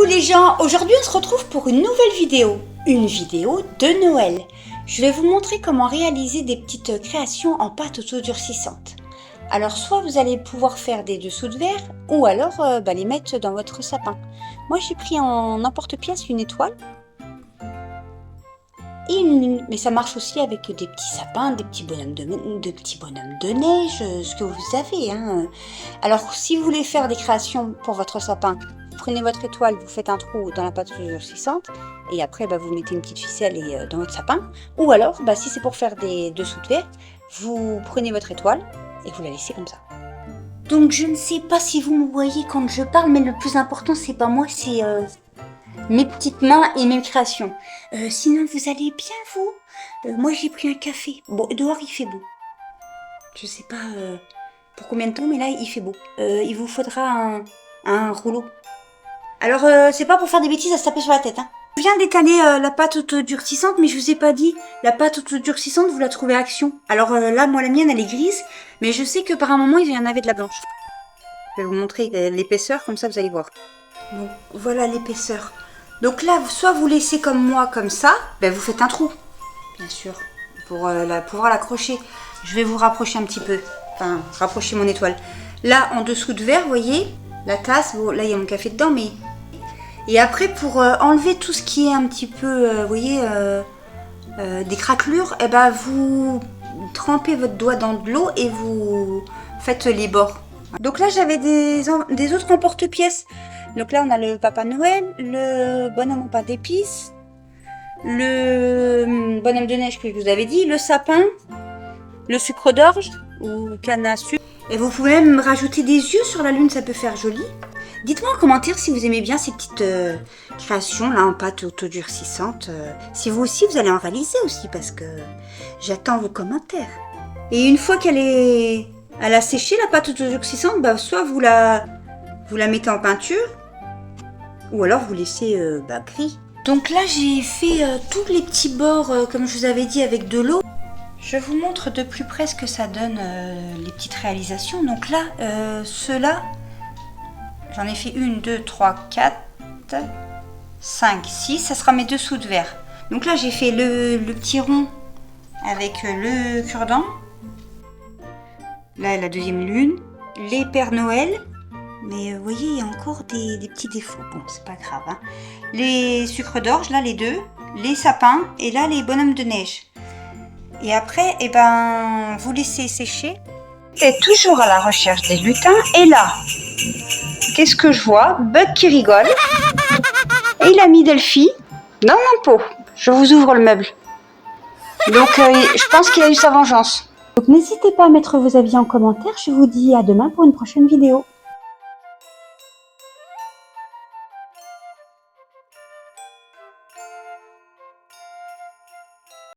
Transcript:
Coucou les gens, aujourd'hui on se retrouve pour une nouvelle vidéo de Noël. Je vais vous montrer comment réaliser des petites créations en pâte autodurcissante. Alors soit vous allez pouvoir faire des dessous de verre ou alors les mettre dans votre sapin. Moi j'ai pris en emporte-pièce une étoile. Mais ça marche aussi avec des petits sapins, des petits bonhommes de neige, ce que vous avez. Alors si vous voulez faire des créations pour votre sapin, prenez votre étoile, vous faites un trou dans la pâte autodurcissante et après vous mettez une petite ficelle dans votre sapin. Ou alors si c'est pour faire des dessous de verre, vous prenez votre étoile et vous la laissez comme ça. Donc je ne sais pas si vous me voyez quand je parle, mais le plus important c'est pas moi, c'est mes petites mains et mes créations. Sinon vous allez bien vous? Moi j'ai pris un café. Bon, dehors il fait beau. Je sais pas pour combien de temps, mais là il fait beau. Il vous faudra un rouleau. Alors c'est pas pour faire des bêtises à se taper sur la tête. Je viens d'étaler la pâte autodurcissante, mais je vous ai pas dit, la pâte autodurcissante vous la trouvez à Action. Alors là moi la mienne elle est grise, mais je sais que par un moment il y en avait de la blanche. Je vais vous montrer l'épaisseur, comme ça vous allez voir. Bon, voilà l'épaisseur. Donc là, soit vous laissez comme moi, comme ça, vous faites un trou, bien sûr, pour pouvoir l'accrocher. Je vais vous rapprocher un petit peu, enfin, rapprocher mon étoile. Là, en dessous de verre, vous voyez, la tasse, bon, là, il y a mon café dedans, mais... Et après, pour enlever tout ce qui est un petit peu, vous voyez, des craquelures, vous trempez votre doigt dans de l'eau et vous faites les bords. Donc là, j'avais des autres emporte-pièces. Donc là, on a le Papa Noël, le bonhomme en pain d'épices, le bonhomme de neige que je vous avais dit, le sapin, le sucre d'orge ou canne à sucre. Et vous pouvez même rajouter des yeux sur la lune, ça peut faire joli. Dites-moi en commentaire si vous aimez bien ces petites créations là en pâte autodurcissante. Si vous aussi, vous allez en réaliser aussi parce que j'attends vos commentaires. Et une fois qu'elle a séché la pâte autodurcissante, soit vous la mettez en peinture. Ou alors vous laissez gris. Donc là j'ai fait tous les petits bords comme je vous avais dit avec de l'eau. Je vous montre de plus près ce que ça donne les petites réalisations. Donc là ceux-là, j'en ai fait 1, 2, 3, 4, 5, 6. Ça sera mes dessous de verre. Donc là j'ai fait le petit rond avec le cure-dent. Là la deuxième lune. Les Pères Noël. Mais vous voyez, il y a encore des petits défauts. Bon, c'est pas grave. Les sucres d'orge, là, les deux. Les sapins. Et là, les bonhommes de neige. Et après, vous laissez sécher. Et toujours à la recherche des lutins. Et là, qu'est-ce que je vois? Bug qui rigole. Et il a mis Delphi dans mon pot. Je vous ouvre le meuble. Donc, je pense qu'il a eu sa vengeance. Donc, n'hésitez pas à mettre vos avis en commentaire. Je vous dis à demain pour une prochaine vidéo.